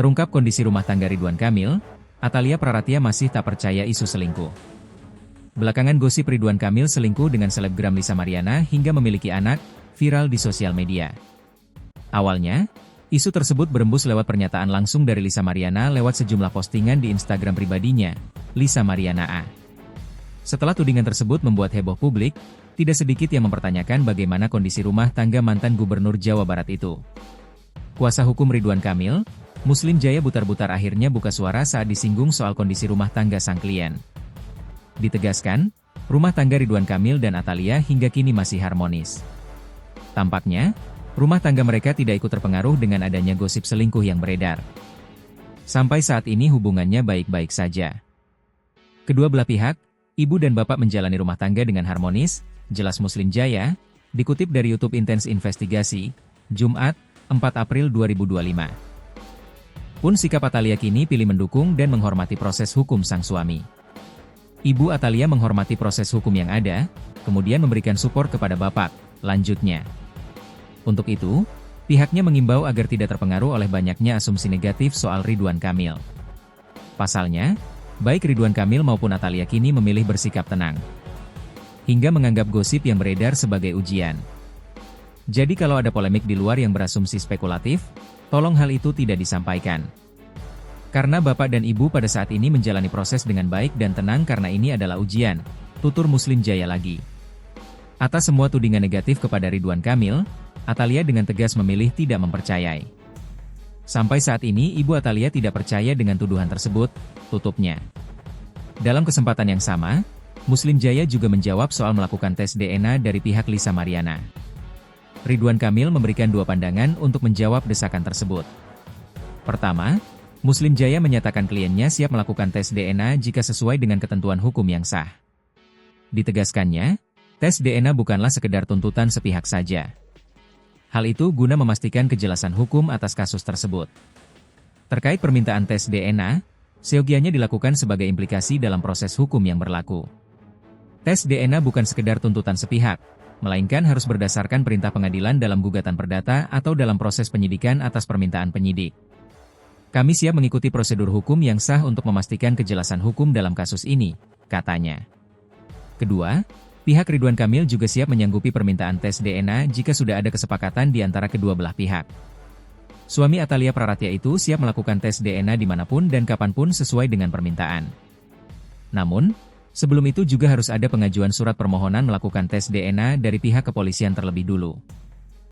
Terungkap kondisi rumah tangga Ridwan Kamil, Atalia Praratia masih tak percaya isu selingkuh. Belakangan gosip Ridwan Kamil selingkuh dengan selebgram Lisa Mariana hingga memiliki anak, viral di sosial media. Awalnya, isu tersebut berembus lewat pernyataan langsung dari Lisa Mariana lewat sejumlah postingan di Instagram pribadinya, Lisa Mariana A. Setelah tudingan tersebut membuat heboh publik, tidak sedikit yang mempertanyakan bagaimana kondisi rumah tangga mantan Gubernur Jawa Barat itu. Kuasa hukum Ridwan Kamil, Muslim Jaya Butar-Butar akhirnya buka suara saat disinggung soal kondisi rumah tangga sang klien. Ditegaskan, rumah tangga Ridwan Kamil dan Atalia hingga kini masih harmonis. Tampaknya, rumah tangga mereka tidak ikut terpengaruh dengan adanya gosip selingkuh yang beredar. Sampai saat ini hubungannya baik-baik saja. Kedua belah pihak, ibu dan bapak menjalani rumah tangga dengan harmonis, jelas Muslim Jaya, dikutip dari YouTube Intens Investigasi, Jumat, 4 April 2025. Pun sikap Atalia kini pilih mendukung dan menghormati proses hukum sang suami. Ibu Atalia menghormati proses hukum yang ada, kemudian memberikan support kepada bapak, lanjutnya. Untuk itu, pihaknya mengimbau agar tidak terpengaruh oleh banyaknya asumsi negatif soal Ridwan Kamil. Pasalnya, baik Ridwan Kamil maupun Atalia kini memilih bersikap tenang. Hingga menganggap gosip yang beredar sebagai ujian. Jadi kalau ada polemik di luar yang berasumsi spekulatif, tolong hal itu tidak disampaikan. Karena bapak dan ibu pada saat ini menjalani proses dengan baik dan tenang karena ini adalah ujian, tutur Muslim Jaya lagi. Atas semua tudingan negatif kepada Ridwan Kamil, Atalia dengan tegas memilih tidak mempercayai. Sampai saat ini ibu Atalia tidak percaya dengan tuduhan tersebut, tutupnya. Dalam kesempatan yang sama, Muslim Jaya juga menjawab soal melakukan tes DNA dari pihak Lisa Mariana. Ridwan Kamil memberikan dua pandangan untuk menjawab desakan tersebut. Pertama, Muslim Jaya menyatakan kliennya siap melakukan tes DNA jika sesuai dengan ketentuan hukum yang sah. Ditegaskannya, tes DNA bukanlah sekedar tuntutan sepihak saja. Hal itu guna memastikan kejelasan hukum atas kasus tersebut. Terkait permintaan tes DNA, seyogianya dilakukan sebagai implikasi dalam proses hukum yang berlaku. Tes DNA bukan sekedar tuntutan sepihak, melainkan harus berdasarkan perintah pengadilan dalam gugatan perdata atau dalam proses penyidikan atas permintaan penyidik. Kami siap mengikuti prosedur hukum yang sah untuk memastikan kejelasan hukum dalam kasus ini, katanya. Kedua, pihak Ridwan Kamil juga siap menyanggupi permintaan tes DNA jika sudah ada kesepakatan di antara kedua belah pihak. Suami Atalia Praratia itu siap melakukan tes DNA dimanapun dan kapanpun sesuai dengan permintaan. Namun, sebelum itu juga harus ada pengajuan surat permohonan melakukan tes DNA dari pihak kepolisian terlebih dulu.